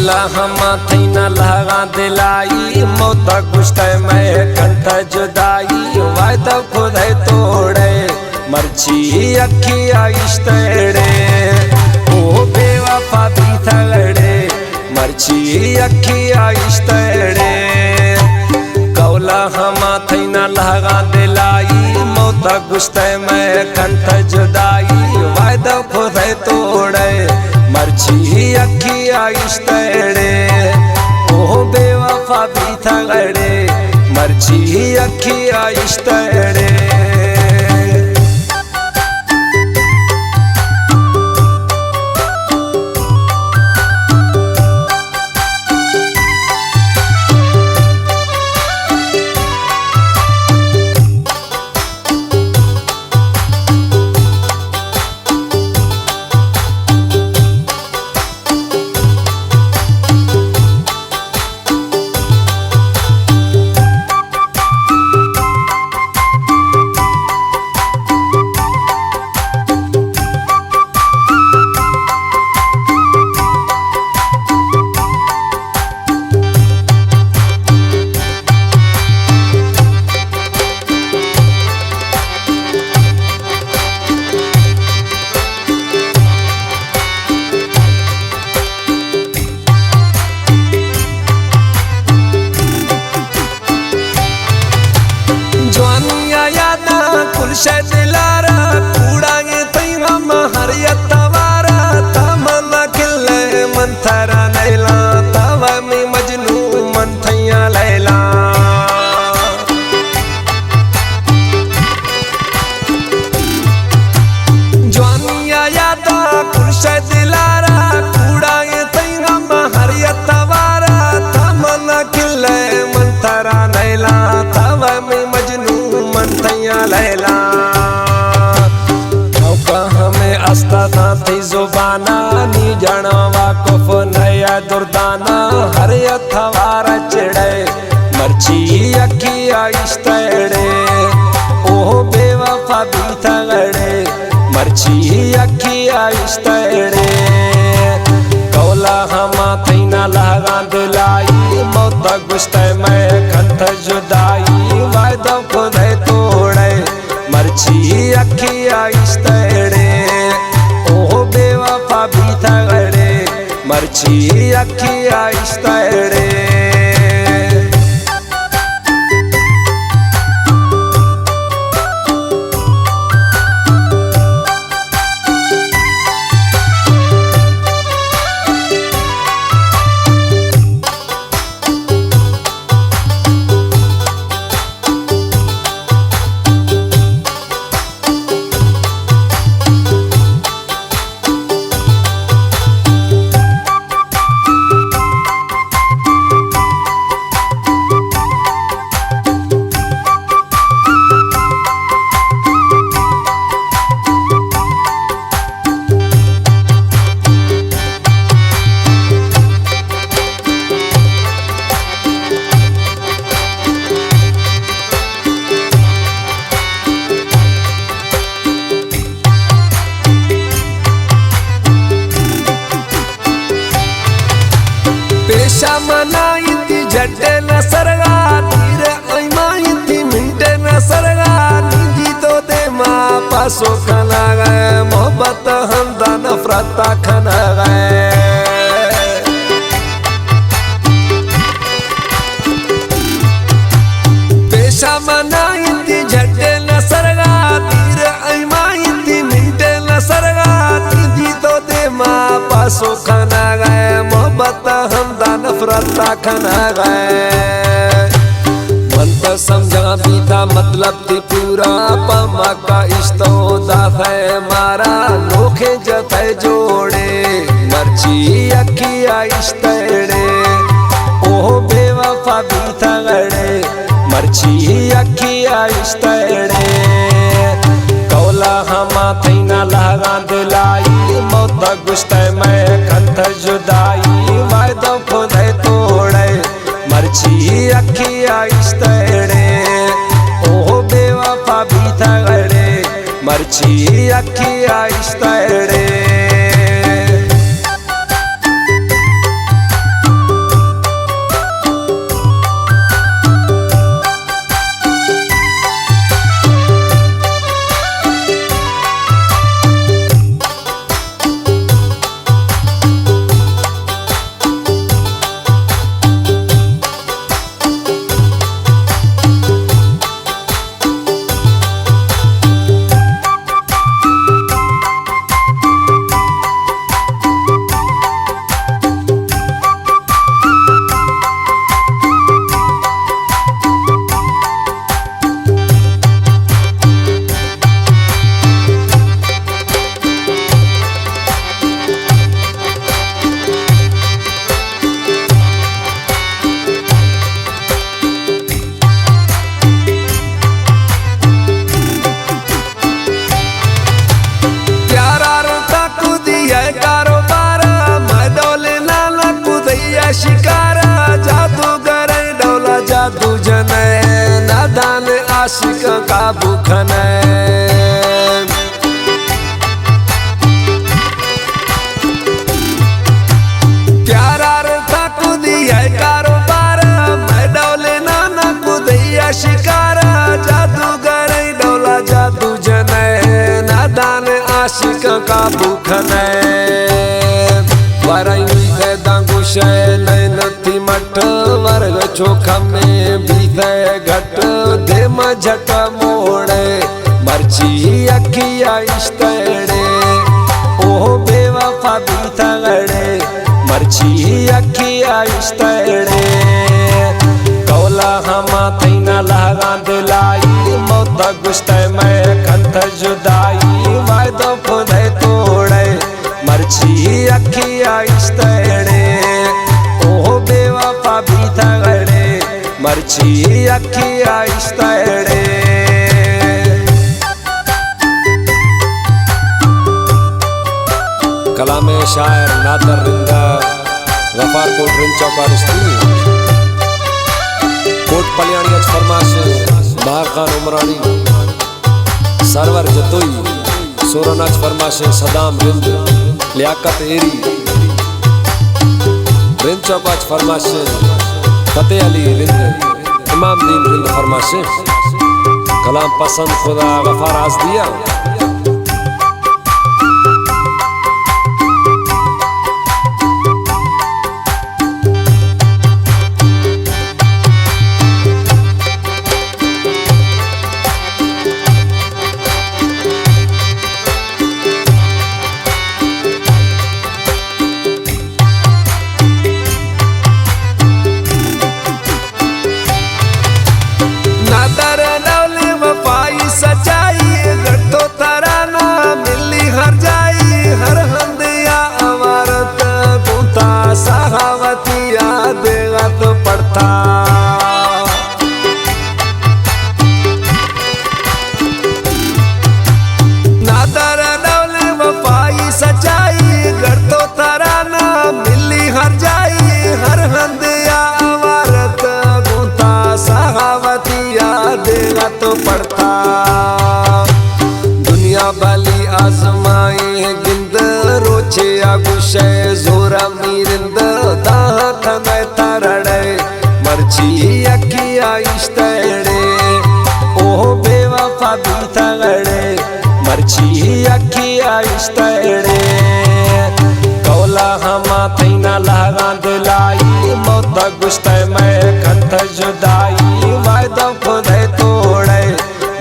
कौला हम थी न लगा दिलाई मौत कुछ मैं कंठ जुदाई वायदा खुद तोड़े मर्ची अखी आइश्तेड़े ओ बेवफा भी थगड़े मर्ची अखी आइश्तेड़े कौला हम थी न लगा दिलाई मौत कुछ मैं कंठ जुदाई वायदा खुद तोड़े मर्ची अखी आइश्तेड़े ओ बेवफा भी थगड़े मर्ची अखी आइश्तेड़े दिलारा कूड़ांगे तई हम हरियतवारा तमन खिले मंथरा लैला तव में मजनू मंथैया लैला जवानिया यादा पुरुष दिलारा कूड़ांगे तई हम हरियतवारा तमन खिले मंथरा लैला तव में मजनू मंथैया लैला थी जुबाना नी जानवा कुफ नया दुर्दाना हर अथवारा चिड़े मर्ची अखी आइश्तेड़े ओ बेवफा भी थगड़े मर्ची अखी आइश्तेड़े कौला हम थी न लगा दिलाई मौत गुस्ते मैं कंठ जुदाई वायदा खुद तोड़े मर्ची अखी आइश्तेड़े भी थगड़े मर्ची अखी आइश्तेड़े पेशा मनाई थी झटे न सरगा धीरे ऐमाई थी मिंटे न सरगा निजी तो दे माँ पासो खाना गए मोहब्बत हमदा नफरत खाना गए पेशा मनाई थी झटे न सरगा धीरे ऐमाई थी मिंटे न सरगा निजी तो दे माँ पासो खाना गए मोहब्बत हमदा नफरत खाना गए मन तो समझा भी था मतलब थी पूरा पमा का इस्तौदा है मारा नोखे जते जोड़े मर्ची अखी आइश्तेड़े ओ बेवफा भी थगड़े मर्ची अखी आइश्तेड़े कौला हम थी न लगा दिलाई मौत गुस्ते मैं कंठ जुदाई वायदा खुद तोड़े मर्ची अखी आइश्तेड़े ओ बेवफा भी थगड़े मर्ची अखी आइश्तेड़े काबू खने प्यारा रथा कुदी है कारोबार मैं डोले नाना कुदैया शिकारा जादूगर डोला जादू जने नादान आशिक काबू खने वराई हुई दांगुश नैनती मठ वर्ग चोखा में भी घट देम झट मोड़े मर्ची अखिया इश्तड़े ओह बेवफा भी थगड़े मर्ची अखिया इश्तड़े कौला हमा तैना लगा दिलाई मौत गुस्त में कंथ जुदाई वायदो खुदे तोड़े मर्ची अखिया इश्तड़े ओह बेवफा भी थगड़े मर्ची अखिया इश्तड़े कलाम शायर नादर रिंदा गफार कोट रिंद चौपारिस्ती कोट पलियानी अच फरमाश बाहर खान उमरानी सरवर जतोई सोरनाच फरमाश सदाम रिंद लियाकत एरी रिंद चौपाच फरमाश फतेह अली रिंद इमाम दीन रिंद फरमाश कलाम पसंद खुदा गफार आज दिया तो पड़ता दुनिया बाली आजमाई गिंद रोचे आगुशे जोरा मीरिंद दाहत में तरड़े मर्ची अखिया इश्तड़े ओह बेवफा भी थगड़े मर्ची अखिया इश्तड़े कौला हमा तैना लगा दिलाई मौत गुस्त में कंथ जुदाई वायदा खुदे तोड़े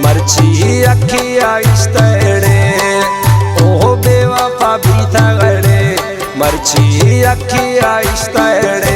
मर्ची अखिया इश्तड़े ओह बेवफा भी थगड़े मर्ची अखिया इश्तड़े